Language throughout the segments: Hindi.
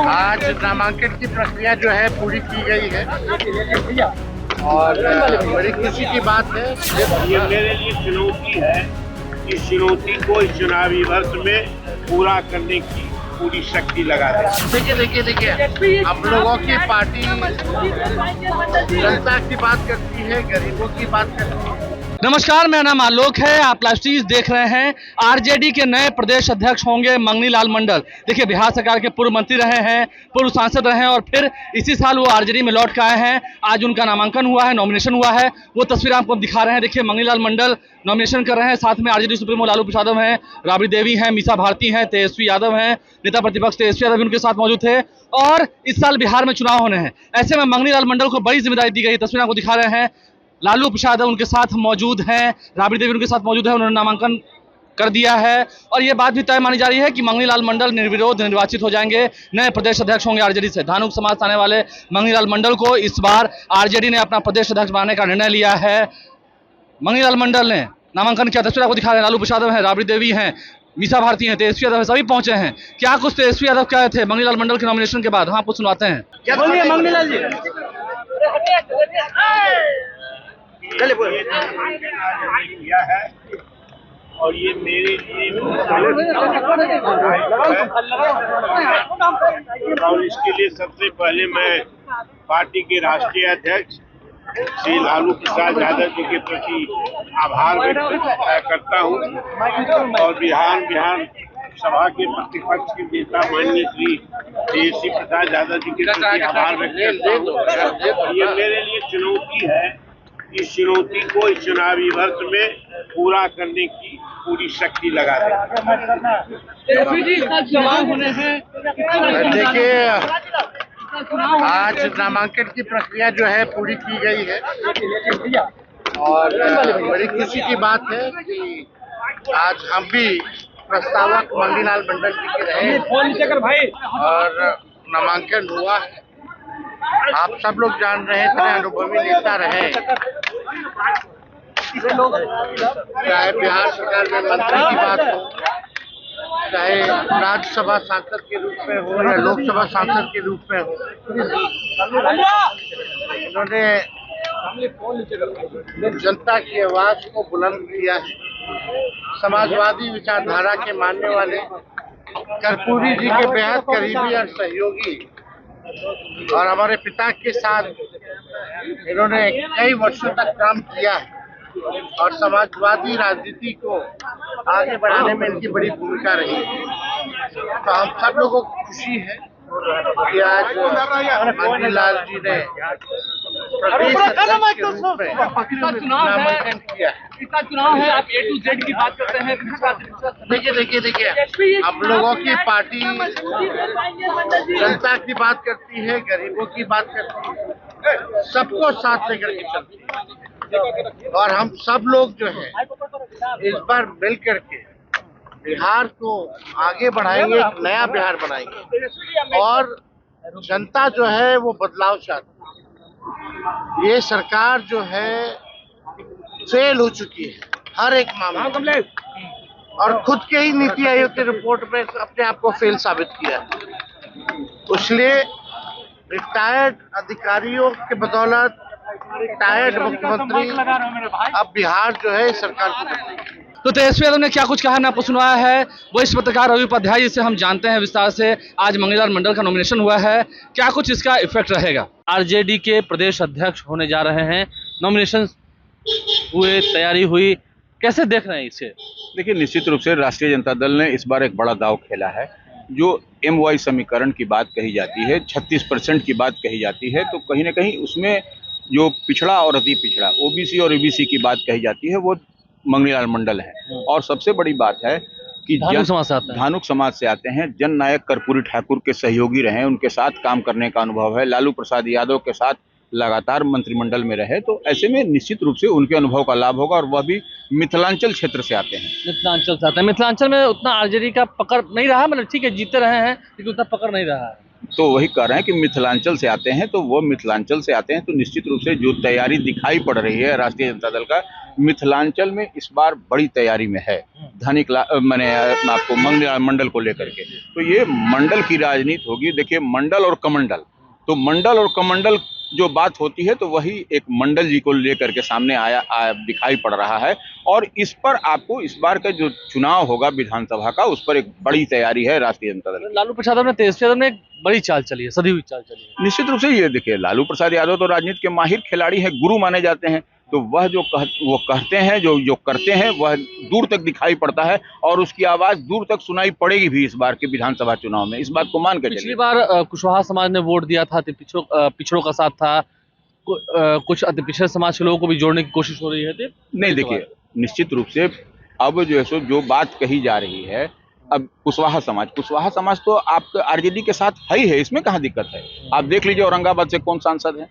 आज नामांकन की प्रक्रिया जो है पूरी की गई है और बड़ी खुशी की बात है। ये मेरे लिए चुनौती है। इस चुनौती को इस चुनावी वर्ष में पूरा करने की पूरी शक्ति लगा दें। देखिए हम लोगों की पार्टी जनता की बात करती है, गरीबों की बात करती है। नमस्कार, मेरा नाम आलोक है। आप लाइव स्ट्रीम देख रहे हैं। आरजेडी के नए प्रदेश अध्यक्ष होंगे मंगनी लाल मंडल। देखिए, बिहार सरकार के पूर्व मंत्री रहे हैं, पूर्व सांसद रहे हैं और फिर इसी साल वो आरजेडी में लौट के आए हैं। आज उनका नामांकन हुआ है, नॉमिनेशन हुआ है। वो तस्वीर आपको दिखा रहे हैं। देखिए, मंगनी लाल मंडल नॉमिनेशन कर रहे हैं। साथ में आरजेडी सुप्रीमो लालू प्रसाद हैं, राबड़ी देवी हैं, मीसा भारती हैं, तेजस्वी यादव हैं, नेता प्रतिपक्ष तेजस्वी यादव भी उनके साथ मौजूद थे। और इस साल बिहार में चुनाव होने हैं। ऐसे में मंगनी लाल मंडल को बड़ी जिम्मेदारी दी गई। तस्वीर आपको दिखा रहे हैं। लालू प्रसाद उनके साथ मौजूद हैं, राबड़ी देवी उनके साथ मौजूद है। उन्होंने नामांकन कर दिया है और ये बात भी तय मानी जा रही है कि मंगनी लाल मंडल निर्विरोध निर्वाचित हो जाएंगे, नए प्रदेश अध्यक्ष होंगे आरजेडी से। धानुक समाज से आने वाले मंगनी लाल मंडल को इस बार आरजेडी ने अपना प्रदेश अध्यक्ष बनाने का निर्णय लिया है। मंगनी लाल मंडल ने नामांकन किया। तस्वीर आपको दिखा रहे हैं। लालू प्रसाद हैं, राबड़ी देवी हैं, मीसा भारती हैं, तेजस्वी यादव सभी पहुंचे हैं। क्या कुछ तेजस्वी यादव क्या थे मंगनी लाल मंडल के नॉमिनेशन के बाद, हम आपको सुनाते हैं। क्या बोलिए मंगनी लाल जी। किया है और ये मेरे लिए और इसके लिए सबसे पहले मैं पार्टी के राष्ट्रीय अध्यक्ष श्री लालू प्रसाद यादव जी के प्रति आभार व्यक्त करता हूँ और विधान सभा के प्रतिपक्ष के नेता माननीय श्री तेजस्वी प्रसाद यादव जी के प्रति आभार व्यक्त करता हूँ। ये मेरे लिए चुनौती है। इस चुनौती को इस चुनावी वर्ष में पूरा करने की पूरी शक्ति लगा दें। देखिए, आज नामांकन की प्रक्रिया जो है पूरी की गई है और बड़ी खुशी की बात है कि आज हम भी प्रस्तावक मंगनी लाल मंडल जी के रहे और नामांकन हुआ है। आप सब लोग जान रहे हैं, इतने अनुभवी नेता रहे, चाहे बिहार सरकार में मंत्री की बात हो, चाहे राज्यसभा सांसद के रूप में हो या लोकसभा सांसद के रूप में हो। इन्होंने जनता की आवाज को बुलंद किया है। समाजवादी विचारधारा के मानने वाले कर्पूरी जी के बेहद करीबी और सहयोगी और हमारे पिता के साथ इन्होंने कई वर्षों तक काम किया है और समाजवादी राजनीति को आगे बढ़ाने में इनकी बड़ी भूमिका रही है। तो हम सब लोगों को खुशी है कि आज मंगनी लाल जी ने प्रदेश अध्यक्ष के रूप में नामांकन किया है। चुनाव है, आप A to Z की बात करते हैं। देखिए हम लोगों की पार्टी जनता की बात करती है, गरीबों की बात करती है, सबको साथ लेकर के चलती है और हम सब लोग जो है इस बार मिल करके बिहार को आगे बढ़ाएंगे, एक नया बिहार बनाएंगे और जनता जो है वो बदलाव चाहती है। ये सरकार जो है फेल हो चुकी है हर एक मामले में और खुद के ही नीति आयोग की रिपोर्ट में अपने आप को फेल साबित किया है। इसलिए रिटायर्ड अधिकारियों के बदौलत रिटायर्ड मुख्यमंत्री अब बिहार जो है सरकार को बदलेगी। तो तेजस्वी यादव ने क्या कुछ कहा, हमने आपको सुनाया है। वो इस पत्रकार रवि उपाध्याय जिसे हम जानते हैं विस्तार से। आज मंगनी लाल मंडल का नॉमिनेशन हुआ है, क्या कुछ इसका इफेक्ट रहेगा। आरजेडी के प्रदेश अध्यक्ष होने जा रहे हैं, नॉमिनेशन हुए, तैयारी हुई, कैसे देख रहे हैं इसे। देखिए, निश्चित रूप से राष्ट्रीय जनता दल ने इस बार एक बड़ा दांव खेला है। जो MY समीकरण की बात कही जाती है, 36% की बात कही जाती है, तो कहीं ना कहीं उसमें जो पिछड़ा और अति पिछड़ा OBC और EBC की बात कही जाती है वो मंगनी लाल मंडल है। और सबसे बड़ी बात है कि धानुक समाज से आते हैं, जननायक कर्पूरी ठाकुर के सहयोगी रहे, उनके साथ काम करने का अनुभव है, लालू प्रसाद यादव के साथ लगातार मंत्रिमंडल में रहे, तो ऐसे में निश्चित रूप से उनके अनुभव का लाभ होगा और वह भी मिथिलांचल क्षेत्र से आते हैं। मिथिलांचल से आते हैं। मिथिलांचल में उतना आरजेडी का पकड़ नहीं रहा, मतलब ठीक है जीतते रहे हैं लेकिन उतना पकड़ नहीं रहा है। तो वही कह रहे हैं कि मिथिलांचल से आते हैं, तो वो मिथिलांचल से आते हैं तो निश्चित रूप से जो तैयारी दिखाई पड़ रही है राष्ट्रीय जनता दल का, मिथिलांचल में इस बार बड़ी तैयारी में है। धनिक मैंने आपको मंडल को लेकर के, तो ये मंडल की राजनीति होगी। देखिए मंडल और कमंडल, तो मंडल और कमंडल जो बात होती है तो वही एक मंडल जी को लेकर के सामने दिखाई पड़ रहा है। और इस पर आपको इस बार का जो चुनाव होगा विधानसभा का, उस पर एक बड़ी तैयारी है राष्ट्रीय जनता दल। लालू प्रसाद यादव ने, तेजस्वी यादव ने एक बड़ी चाल चली है, सदी हुई चाल चली है। निश्चित रूप से ये देखिए, लालू प्रसाद यादव तो राजनीति के माहिर खिलाड़ी हैं, गुरु माने जाते हैं। तो वह जो वो कहते हैं, जो करते हैं, वह दूर तक दिखाई पड़ता है और उसकी आवाज दूर तक सुनाई पड़ेगी भी इस बार के विधानसभा चुनाव में। इस बात को मान कर पिछली बार कुशवाहा समाज ने वोट दिया था, पिछड़ों का साथ था, कुछ अति पिछड़े समाज के लोगों को भी जोड़ने की कोशिश हो रही है। नहीं, देखिए निश्चित रूप से अब जो है सो जो बात कही जा रही है, अब कुशवाहा समाज तो आपके आरजेडी के साथ है ही है, इसमें कहाँ दिक्कत है। आप देख लीजिए औरंगाबाद से कौन सांसद है,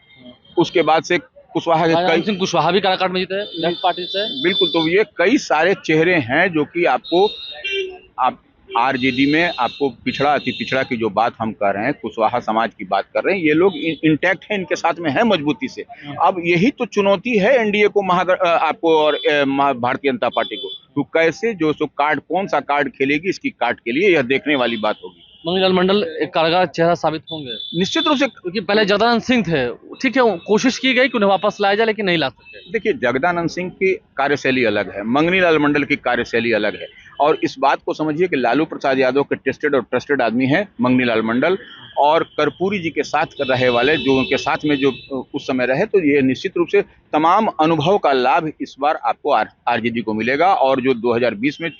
उसके बाद से कुशवाहा के कई कुशवाहा भी काराकाट में जीते हैं लेफ्ट पार्टी से। बिल्कुल, तो ये कई सारे चेहरे हैं जो कि आप आरजेडी में आपको पिछड़ा अति पिछड़ा की जो बात हम कर रहे हैं, कुशवाहा समाज की बात कर रहे हैं, ये लोग इंटैक्ट हैं, इनके साथ में है मजबूती से। अब यही तो चुनौती है एनडीए को, आपको और भारतीय जनता पार्टी को, तो कैसे जो सो कार्ड, कौन सा कार्ड खेलेगी, इसकी कार्ड के लिए यह देखने वाली बात होगी। मंगनी लाल मंडल एक कारगर चेहरा साबित होंगे निश्चित रूप से, क्योंकि पहले जगदानंद सिंह थे, ठीक है, कोशिश की गई कि उन्हें वापस लाया जाए लेकिन नहीं ला सके। देखिए जगदानंद सिंह की कार्यशैली अलग है, मंगनी लाल मंडल की कार्यशैली अलग है। और इस बात को समझिए कि लालू प्रसाद यादव के टेस्टेड और ट्रस्टेड आदमी हैं मंगनी लाल मंडल, और कर्पूरी जी के साथ रहे वाले, जो उनके साथ में जो उस समय रहे, तो ये निश्चित रूप से तमाम अनुभव का लाभ इस बार आपको आरजेडी को मिलेगा। और जो 2020 में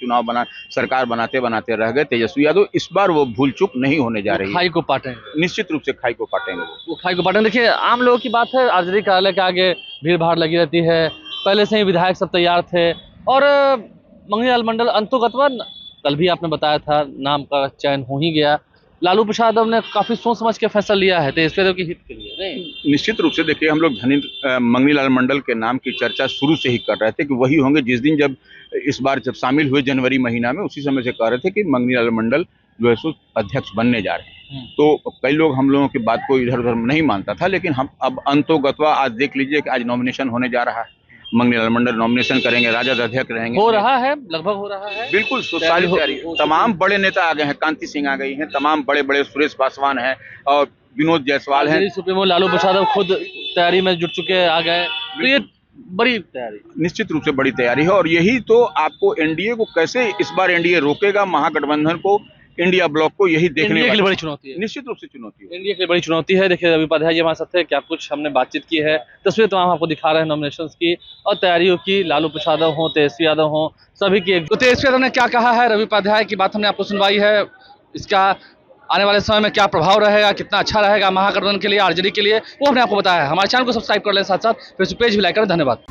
सरकार बनाते बनाते रह गए तेजस्वी यादव, इस बार वो भूल चूक नहीं होने जा रही है। खाई को पाटेंगे, निश्चित रूप से खाई को पाटेंगे, वो खाई को पाटेंगे। देखिए आम लोगों की बात है, आरजेडी कार्यालय के आगे भीड़ भाड़ लगी रहती है, पहले से ही विधायक सब तैयार थे। और मंगनी लाल मंडल अंतोगतवा, कल भी आपने बताया था, नाम का चयन हो ही गया। लालू प्रसाद यादव ने काफी सोच समझ के फैसला लिया है तेजस्वी यादव के हित के लिए। नहीं, निश्चित रूप से देखिए, हम लोग मंगनी लाल मंडल के नाम की चर्चा शुरू से ही कर रहे थे कि वही होंगे जिस दिन इस बार जब शामिल हुए जनवरी महीना में, उसी समय से कह रहे थे कि मंगनी लाल मंडल जो है सो अध्यक्ष बनने जा रहे हैं। तो कई लोग हम लोगों की बात को इधर उधर नहीं मानता था, लेकिन हम अब अंतोगतवा आज देख लीजिए कि आज नॉमिनेशन होने जा रहा है, मंगनी लाल मंडल नॉमिनेशन करेंगे, राजद अध्यक्ष रहेंगे, हो रहा है, लगभग हो रहा है। बिल्कुल सारी तैयारी, तमाम बड़े नेता आ गए हैं, कांति सिंह आ गई हैं, तमाम बड़े बड़े, सुरेश पासवान हैं और विनोद जायसवाल हैं, सुप्रीमो लालू प्रसाद यादव खुद तैयारी में जुट चुके आ गए। तो ये बड़ी तैयारी, निश्चित रूप से बड़ी तैयारी है। और यही तो आपको एनडीए को, कैसे इस बार एनडीए रोकेगा महागठबंधन को, इंडिया ब्लॉक को, यही देखने के लिए बड़ी चुनौती है। निश्चित रूप से चुनौती है, इंडिया के लिए बड़ी चुनौती है। देखिए रवि उपाध्याय जी हमारे साथ थे, क्या कुछ हमने बातचीत की है, तस्वीर तमाम आपको दिखा रहे हैं नॉमिनेशंस की और तैयारियों की। लालू प्रसाद यादव हो, तेजस्वी यादव हो, सभी की। तो तेजस्वी यादव ने क्या कहा है, रवि उपाध्याय की बात हमने आपको सुनवाई है, इसका आने वाले समय में क्या प्रभाव रहेगा, कितना अच्छा रहेगा महागठबंधन के लिए, आरजेडी के लिए, वो हमने आपको बताया है। हमारे चैनल को सब्सक्राइब कर लें, साथ साथ फेसबुक पेज भी लाइक करें। धन्यवाद।